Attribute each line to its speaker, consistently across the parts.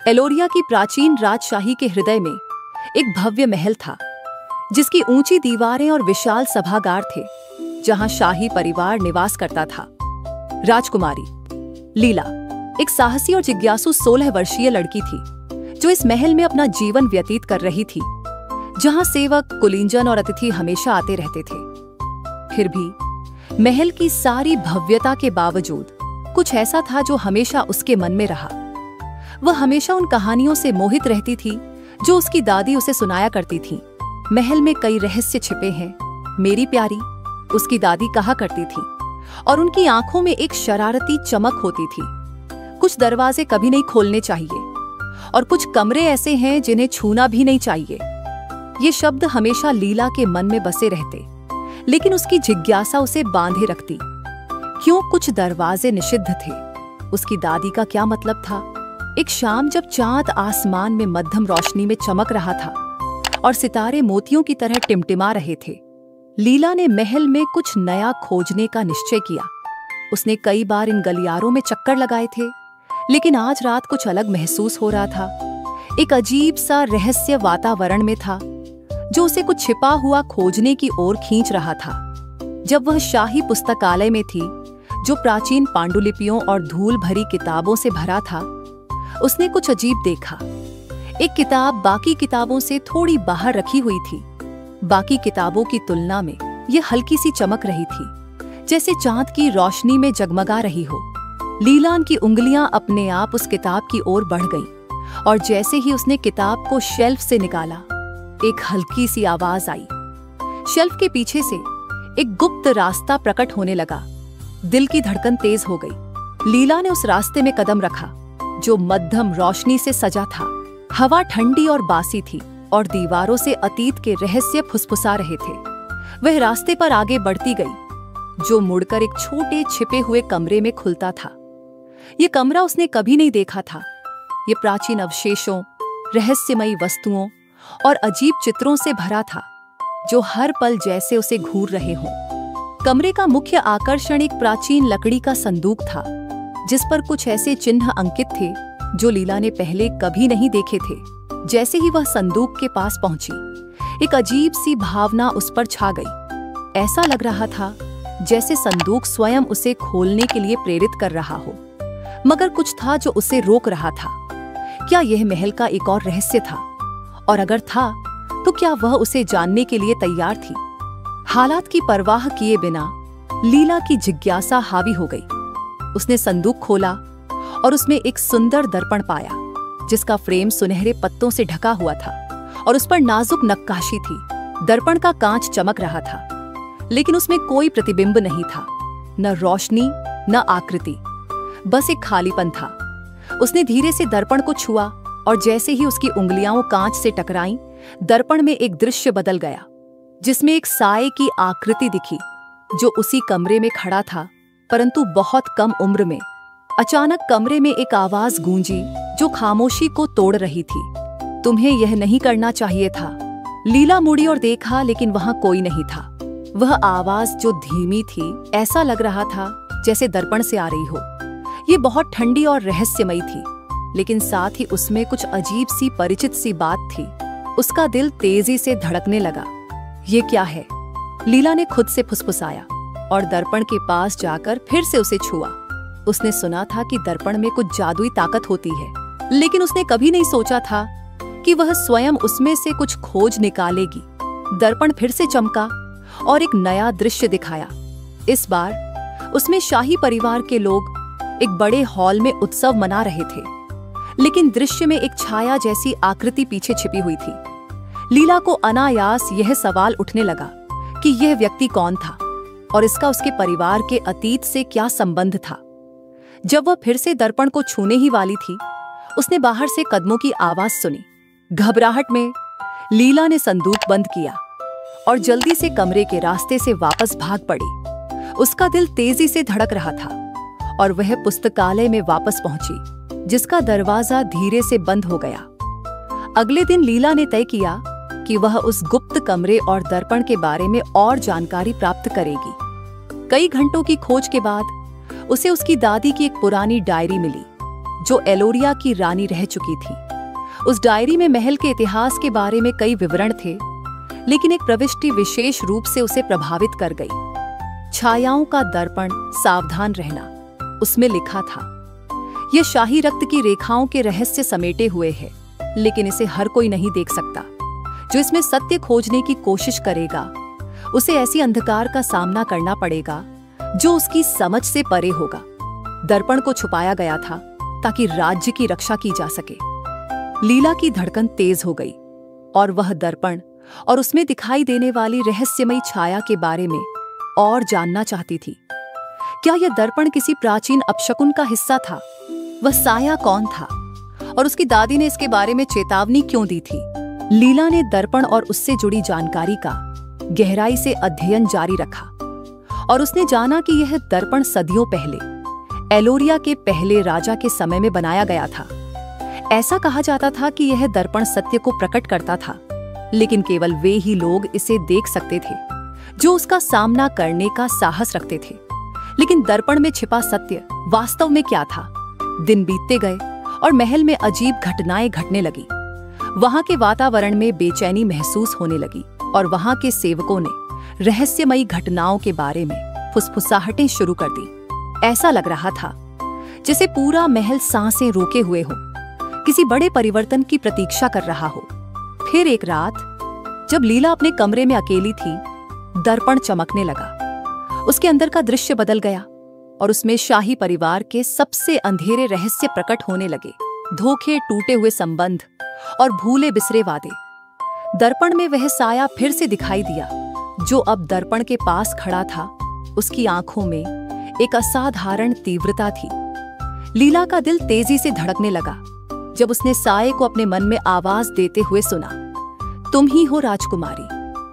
Speaker 1: एलोरिया की प्राचीन राजशाही के हृदय में एक भव्य महल था, जिसकी ऊंची दीवारें और विशाल सभागार थे, जहां शाही परिवार निवास करता था। राजकुमारी लीला एक साहसी और जिज्ञासु 16 वर्षीय लड़की थी, जो इस महल में अपना जीवन व्यतीत कर रही थी, जहां सेवक, कुलीनजन और अतिथि हमेशा आते रहते थे। फिर भी महल की सारी भव्यता के बावजूद कुछ ऐसा था जो हमेशा उसके मन में रहा। वह हमेशा उन कहानियों से मोहित रहती थी जो उसकी दादी उसे सुनाया करती थी। महल में कई रहस्य छिपे हैं, मेरी प्यारी, उसकी दादी कहा करती थी, और उनकी आंखों में एक शरारती चमक होती थी। कुछ दरवाजे कभी नहीं खोलने चाहिए, और कुछ कमरे ऐसे हैं जिन्हें छूना भी नहीं चाहिए। ये शब्द हमेशा लीला के मन में बसे रहते, लेकिन उसकी जिज्ञासा उसे बांधे रखती। क्यों कुछ दरवाजे निषिद्ध थे? उसकी दादी का क्या मतलब था? एक शाम जब चांद आसमान में मध्यम रोशनी में चमक रहा था और सितारे मोतियों की तरह टिमटिमा रहे थे, लीला ने महल में कुछ नया खोजने का निश्चय किया। उसने कई बार इन गलियारों में चक्कर लगाए थे, लेकिन आज रात कुछ अलग महसूस हो रहा था। एक अजीब सा रहस्य वातावरण में था, जो उसे कुछ छिपा हुआ खोजने की ओर खींच रहा था। जब वह शाही पुस्तकालय में थी, जो प्राचीन पांडुलिपियों और धूल भरी किताबों से भरा था, उसने कुछ अजीब देखा। एक किताब बाकी किताबों से थोड़ी बाहर रखी हुई थी। बाकी किताबों की तुलना में यह हल्की सी चमक रही थी, जैसे चांद की रोशनी में जगमगा रही हो। लीला की उंगलियां अपने आप उस किताब की ओर बढ़ गईं, और जैसे ही उसने किताब को शेल्फ से निकाला, एक हल्की सी आवाज आई। शेल्फ के पीछे से एक गुप्त रास्ता प्रकट होने लगा। दिल की धड़कन तेज हो गई। लीला ने उस रास्ते में कदम रखा, जो मध्यम रोशनी से सजा था। हवा ठंडी और बासी थी, और दीवारों से अतीत के रहस्य फुसफुसा रहे थे। वह रास्ते पर आगे बढ़ती गई, जो मुड़कर एक छोटे छिपे हुए कमरे में खुलता था। ये कमरा उसने कभी नहीं देखा था। ये प्राचीन अवशेषों, रहस्यमयी वस्तुओं और अजीब चित्रों से भरा था, जो हर पल जैसे उसे घूर रहे हों। कमरे का मुख्य आकर्षण एक प्राचीन लकड़ी का संदूक था, जिस पर कुछ ऐसे चिन्ह अंकित थे जो लीला ने पहले कभी नहीं देखे थे। जैसे ही वह संदूक के पास पहुंची, एक अजीब सी भावना उस पर छा गई। ऐसा लग रहा था जैसे संदूक स्वयं उसे खोलने के लिए प्रेरित कर रहा हो, मगर कुछ था जो उसे रोक रहा था। क्या यह महल का एक और रहस्य था? और अगर था, तो क्या वह उसे जानने के लिए तैयार थी? हालात की परवाह किए बिना लीला की जिज्ञासा हावी हो गई। उसने संदूक खोला और उसमें एक सुंदर दर्पण पाया, जिसका फ्रेम सुनहरे पत्तों से ढका हुआ था और उस पर नाजुक नक्काशी थी। दर्पण का कांच चमक रहा था, लेकिन उसमें कोई प्रतिबिंब नहीं था, न रोशनी न आकृति, बस एक खालीपन था। उसने धीरे से दर्पण को छुआ, और जैसे ही उसकी उंगलियां कांच से टकराईं, दर्पण में एक दृश्य बदल गया, जिसमें एक साए की आकृति दिखी, जो उसी कमरे में खड़ा था, परंतु बहुत कम उम्र में। अचानक कमरे में एक आवाज गूंजी, जो खामोशी को तोड़ रही थी। तुम्हें यह नहीं करना चाहिए था। लीला मुड़ी और देखा, लेकिन वहां कोई नहीं था। वह आवाज जो धीमी थी, ऐसा लग रहा था जैसे दर्पण से आ रही हो। ये बहुत ठंडी और रहस्यमयी थी, लेकिन साथ ही उसमें कुछ अजीब सी परिचित सी बात थी। उसका दिल तेजी से धड़कने लगा। ये क्या है? लीला ने खुद से फुसफुसाया, और दर्पण के पास जाकर फिर से उसे छुआ। उसने सुना था कि दर्पण में कुछ जादुई ताकत होती है, लेकिन उसने कभी नहीं सोचा था कि वह स्वयं उसमें से कुछ खोज निकालेगी। दर्पण फिर से चमका और एक नया दृश्य दिखाया। इस बार उसमें शाही परिवार के लोग एक बड़े हॉल में उत्सव मना रहे थे, लेकिन दृश्य में एक छाया जैसी आकृति पीछे छिपी हुई थी। लीला को अनायास यह सवाल उठने लगा कि यह व्यक्ति कौन था, और इसका उसके परिवार के अतीत से क्या संबंध था। जब वह फिर से दर्पण को छूने ही वाली थी, उसने बाहर से कदमों की आवाज सुनी। घबराहट में लीला ने संदूक बंद किया और जल्दी से कमरे के रास्ते से वापस भाग पड़ी। उसका दिल तेजी से धड़क रहा था, और वह पुस्तकालय में वापस पहुंची, जिसका दरवाजा धीरे से बंद हो गया। अगले दिन लीला ने तय किया कि वह उस गुप्त कमरे और दर्पण के बारे में और जानकारी प्राप्त करेगी। कई घंटों की खोज के बाद उसे उसकी दादी की एक पुरानी डायरी मिली, जो एलोरिया की रानी रह चुकी थी। उस डायरी में महल के इतिहास के बारे में कई विवरण थे, लेकिन एक प्रविष्टि विशेष रूप से उसे प्रभावित कर गई। छायाओं का दर्पण, सावधान रहना। उसमें लिखा था, यह शाही रक्त की रेखाओं के रहस्य समेटे हुए है, लेकिन इसे हर कोई नहीं देख सकता। जो इसमें सत्य खोजने की कोशिश करेगा, उसे ऐसी अंधकार का सामना करना पड़ेगा जो उसकी समझ से परे होगा। दर्पण को छुपाया गया था ताकि राज्य की रक्षा की जा सके। लीला की धड़कन तेज हो गई और वह दर्पण और उसमें दिखाई देने वाली रहस्यमयी छाया के बारे में और जानना चाहती थी। क्या यह दर्पण किसी प्राचीन अपशकुन का हिस्सा था? वह साया कौन था और उसकी दादी ने इसके बारे में चेतावनी क्यों दी थी? लीला ने दर्पण और उससे जुड़ी जानकारी का गहराई से अध्ययन जारी रखा और उसने जाना कि यह दर्पण सदियों पहले एलोरिया के पहले राजा के समय में बनाया गया था। ऐसा कहा जाता था कि यह दर्पण सत्य को प्रकट करता था, लेकिन केवल वे ही लोग इसे देख सकते थे जो उसका सामना करने का साहस रखते थे। लेकिन दर्पण में छिपा सत्य वास्तव में क्या था? दिन बीतते गए और महल में अजीब घटनाएं घटने लगी। वहां के वातावरण में बेचैनी महसूस होने लगी और वहां के सेवकों ने रहस्यमयी घटनाओं के बारे में फुसफुसाहटें शुरू कर दी। ऐसा लग रहा था जैसे पूरा महल सांसें रोके हुए हो, किसी बड़े परिवर्तन की प्रतीक्षा कर रहा हो। फिर एक रात जब लीला अपने कमरे में अकेली थी, दर्पण चमकने लगा। उसके अंदर का दृश्य बदल गया और उसमें शाही परिवार के सबसे अंधेरे रहस्य प्रकट होने लगे। धोखे, टूटे हुए संबंध और भूले बिसरे वादे। दर्पण में वह साया फिर से दिखाई दिया जो अब दर्पण के पास खड़ा था। उसकी आंखों में एक असाधारण तीव्रता थी। लीला का दिल तेजी से धड़कने लगा जब उसने साये को अपने मन में आवाज देते हुए सुना, तुम ही हो राजकुमारी।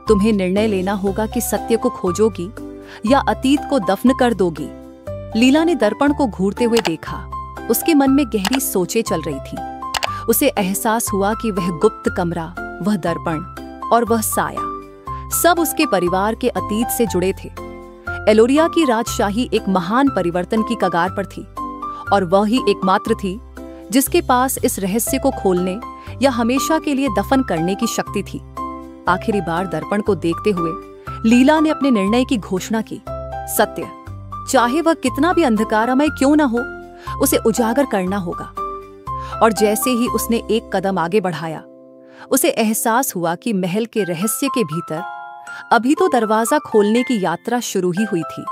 Speaker 1: तुम्हें निर्णय लेना होगा कि सत्य को खोजोगी या अतीत को दफन कर दोगी। लीला ने दर्पण को घूरते हुए देखा। उसके मन में गहरी सोचें चल रही थी। उसे एहसास हुआ कि वह गुप्त कमरा, वह दर्पण और वह साया सब उसके परिवार के अतीत से जुड़े थे। एलोरिया की राजशाही एक महान परिवर्तन की कगार पर थी और वह ही एकमात्र थी जिसके पास इस रहस्य को खोलने या हमेशा के लिए दफन करने की शक्ति थी। आखिरी बार दर्पण को देखते हुए लीला ने अपने निर्णय की घोषणा की। सत्य, चाहे वह कितना भी अंधकारमय क्यों न हो, उसे उजागर करना होगा। और जैसे ही उसने एक कदम आगे बढ़ाया, उसे एहसास हुआ कि महल के रहस्य के भीतर अभी तो दरवाजा खोलने की यात्रा शुरू ही हुई थी।